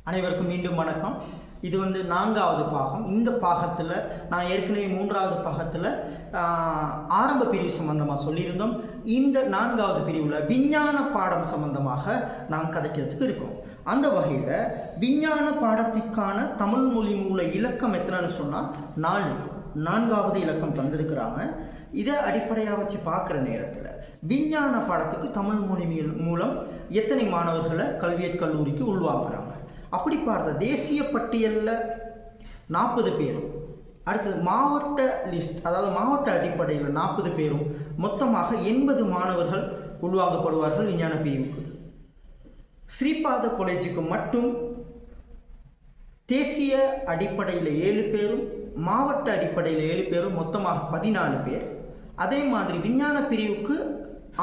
அனைவருக்கும் மீண்டும் வணக்கம். இது நான்காவது பாகம். இந்த பாகத்தில் நான் ஏற்கனவே மூன்றாவது பாகத்தில் ஆரம்ப பிரிவு சம்பந்தமாக சொல்லியிருந்தோம். இந்த நான்காவது பிரிவில் விஞ்ஞான பாடம் சம்பந்தமாக நான் கதைக்கிறதுக்கு இருக்கோம். அந்த வகையில் விஞ்ஞான பாடத்திற்கான தமிழ் மொழி மூல இலக்கம் எத்தனைன்னு சொன்னால் 4வது இலக்கம் தந்திருக்கிறாங்க. இதை அடிப்படையாக வச்சு பார்க்குற நேரத்தில் விஞ்ஞான பாடத்துக்கு தமிழ் மொழி மூலம் எத்தனை மாணவர்களை கல்வியற் கல்லூரிக்கு உள்வாங்குறாங்க. அப்படி பார்த்த தேசிய பட்டியலில் 40 பேரும், அடுத்தது மாவட்ட லிஸ்ட், அதாவது மாவட்ட அடிப்படையில் 40 பேரும், மொத்தமாக 80 மாணவர்கள் உள்வாங்கப்படுவார்கள் விஞ்ஞான பிரிவுக்கு. ஸ்ரீபாத காலேஜுக்கு மட்டும் தேசிய அடிப்படையில் 7 பேரும், மாவட்ட அடிப்படையில் 7 பேரும், மொத்தமாக 14 பேர். அதே மாதிரி விஞ்ஞான பிரிவுக்கு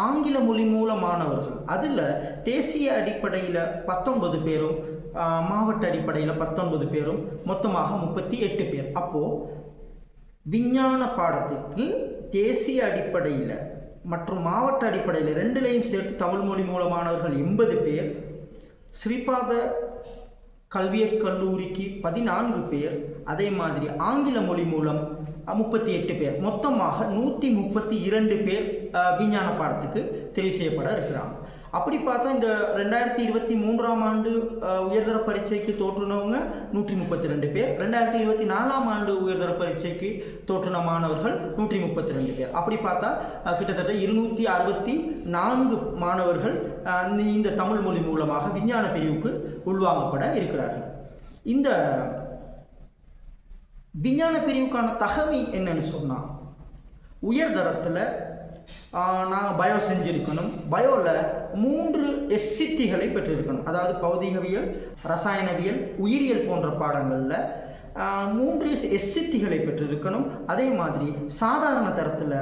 ஆங்கில மொழி மூல மாணவர்கள், அதில் தேசிய அடிப்படையில் 19 பேரும், மாவட்ட அடிப்படையில் 19 பேரும், மொத்தமாக 38 பேர். அப்போது விஞ்ஞான பாடத்துக்கு தேசிய அடிப்படையில் மற்றும் மாவட்ட அடிப்படையில் ரெண்டுலேயும் சேர்த்து தமிழ் மொழி மூல மாணவர்கள் 80 பேர், ஸ்ரீபாத கல்வியற் கல்லூரிக்கு 14 பேர், அதே மாதிரி ஆங்கில மொழி மூலம் 38 பேர், மொத்தமாக 132 பேர் விஞ்ஞான பாடத்துக்கு தெரிவு செய்யப்பட இருக்கிறாங்க. அப்படி பார்த்தா இந்த 2023ஆம் ஆண்டு உயர்தர பரீட்சைக்கு தோற்றுனவங்க 132 பேர், 2024ஆம் ஆண்டு உயர்தர பரீட்சைக்கு தோற்றுன மாணவர்கள் 132 பேர். அப்படி பார்த்தா கிட்டத்தட்ட 264 மாணவர்கள் இந்த தமிழ் மொழி மூலமாக விஞ்ஞான பிரிவுக்கு உள்வாங்கப்பட இருக்கிறார்கள். இந்த விஞ்ஞான பிரிவுக்கான தகவல் என்னன்னு சொன்னால், உயர்தரத்தில் நான் பயோ செஞ்சுருக்கணும். பயோவில் 3 எஸ்சித்திகளை பெற்றிருக்கணும். அதாவது பௌதிகவியல், ரசாயனவியல், உயிரியல் போன்ற பாடங்களில் 3 எஸ்சித்திகளை பெற்றிருக்கணும். அதே மாதிரி சாதாரண தரத்தில்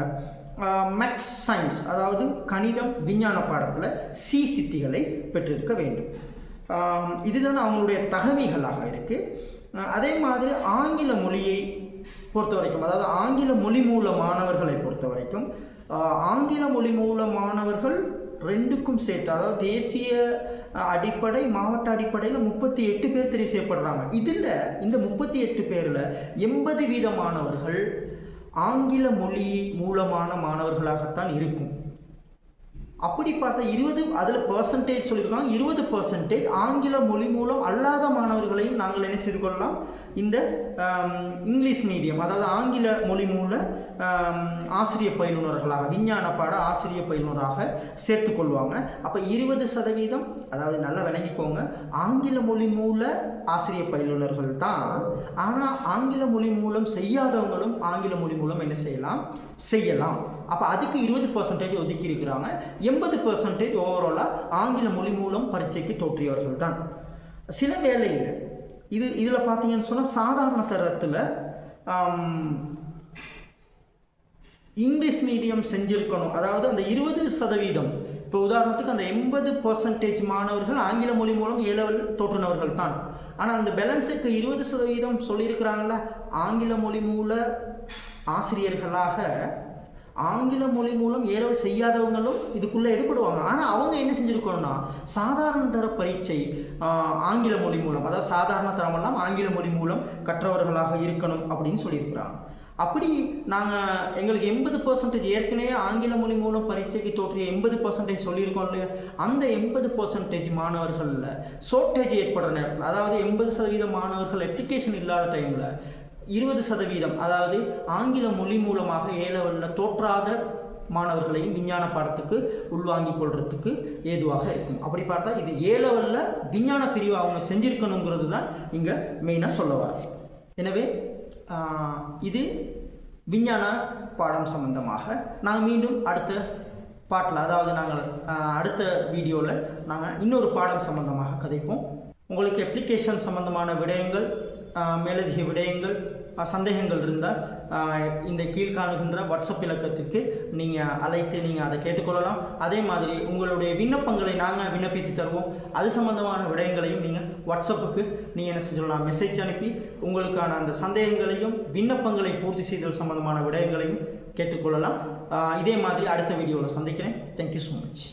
மேக்ஸ் சயின்ஸ், அதாவது கணிதம், விஞ்ஞான பாடத்தில் சி சித்திகளை பெற்றிருக்க வேண்டும். இதுதான் அவங்களுடைய தகவல்களாக இருக்குது. அதே மாதிரி ஆங்கில மொழியை பொறுத்த வரைக்கும், அதாவது ஆங்கில மொழி மூல மாணவர்களை பொறுத்த வரைக்கும், ஆங்கில மொழி மூல மாணவர்கள் ரெண்டுக்கும் சேர்த்து, அதாவது தேசிய அடிப்படை, மாவட்ட அடிப்படையில் 38 பேர் தெரிவு செய்யப்படுறாங்க. இதில் இந்த 38 பேரில் 80% மாணவர்கள் ஆங்கில மொழி மூலமான மாணவர்களாகத்தான் இருக்கும். அப்படி பார்த்தா 20, அதில் பர்சன்டேஜ் சொல்லியிருக்காங்க, 20% ஆங்கில மொழி மூலம் அல்லாத மாணவர்களையும் நாங்கள் என்ன செய்து கொள்ளலாம், இந்த இங்கிலீஷ் மீடியம், அதாவது ஆங்கில மொழி மூல ஆசிரிய பயிலுனர்களாக, விஞ்ஞான பாட ஆசிரிய பயிலுனராக சேர்த்து கொள்வாங்க. அப்போ 20%, அதாவது நல்லா விளங்கிக்கோங்க, ஆங்கில மொழி மூல ஆசிரிய பயிலுனர்கள் தான். ஆனால் ஆங்கில மொழி மூலம் செய்யாதவங்களும் ஆங்கில மொழி மூலம் என்ன செய்யலாம். அப்போ அதுக்கு 20% ஒதுக்கி இருக்கிறாங்க. 80% ஓவராலாக ஆங்கில மொழி மூலம் பரீட்சைக்கு தோற்றியவர்கள் தான். சில வேளையில் இதில் பார்த்தீங்கன்னு சொன்னால் சாதாரண தரத்தில் இங்கிலீஷ் மீடியம் செஞ்சுருக்கணும். அதாவது அந்த 20%, இப்போ உதாரணத்துக்கு அந்த 80% மாணவர்கள் ஆங்கில மொழி மூலம் A-level தோற்றுனவர்கள் தான். ஆனால் அந்த பேலன்ஸுக்கு 20% சொல்லியிருக்கிறாங்கள, ஆங்கில மொழி மூல ஆசிரியர்களாக ஆங்கில மொழி மூலம் A-level செய்யாதவங்களும் இதுக்குள்ளே எடுபடுவாங்க. ஆனால் அவங்க என்ன செஞ்சுருக்கணும்னா, சாதாரண தர பரீட்சை ஆங்கில மொழி மூலம், அதாவது சாதாரண தரமெல்லாம் ஆங்கில மொழி மூலம் கற்றவர்களாக இருக்கணும் அப்படின்னு சொல்லியிருக்கிறாங்க. அப்படி நாங்கள் எங்களுக்கு 80% ஏற்கனவே ஆங்கில மொழி மூலம் பரீட்சைக்கு தோற்றிய 80% சொல்லியிருக்கோம் இல்லையா, அந்த 80% மாணவர்களில் ஷார்ட்டேஜ் ஏற்படுற நேரத்தில், அதாவது 80% மாணவர்கள் அப்ளிகேஷன் இல்லாத டைமில் 20%, அதாவது ஆங்கில மொழி மூலமாக A-level தோற்றாத மாணவர்களையும் விஞ்ஞான பாடத்துக்கு உள்வாங்கிக் கொள்றதுக்கு ஏதுவாக இருக்கும். அப்படி பார்த்தா இது A-level விஞ்ஞான பிரிவு அவங்க செஞ்சிருக்கணுங்கிறது தான் இங்கே மெயினாக சொல்ல வர. எனவே இது விஞ்ஞான பாடம் சம்பந்தமாக நாங்கள் மீண்டும் அடுத்த பாட்டில், அதாவது நாங்கள் அடுத்த வீடியோவில் நாங்கள் இன்னொரு பாடம் சம்பந்தமாக கதைப்போம். உங்களுக்கு அப்ளிகேஷன் சம்பந்தமான விடயங்கள், மேலதிக விடயங்கள், சந்தேகங்கள் இருந்தால் இந்த கீழ்காணுகின்ற வாட்ஸ்அப் இலக்கத்திற்கு நீங்கள் அழைத்து நீங்கள் அதை கேட்டுக்கொள்ளலாம். அதே மாதிரி உங்களுடைய விண்ணப்பங்களை நாங்கள் விண்ணப்பித்து தருவோம். அது சம்பந்தமான விடயங்களையும் நீங்கள் வாட்ஸ்அப்புக்கு நீங்கள் என்ன செஞ்சலாம், மெசேஜ் அனுப்பி உங்களுக்கான அந்த சந்தேகங்களையும் விண்ணப்பங்களை பூர்த்தி செய்தல் சம்பந்தமான விடயங்களையும் கேட்டுக்கொள்ளலாம். இதே மாதிரி அடுத்த வீடியோவில் சந்திக்கிறேன். Thank you so much.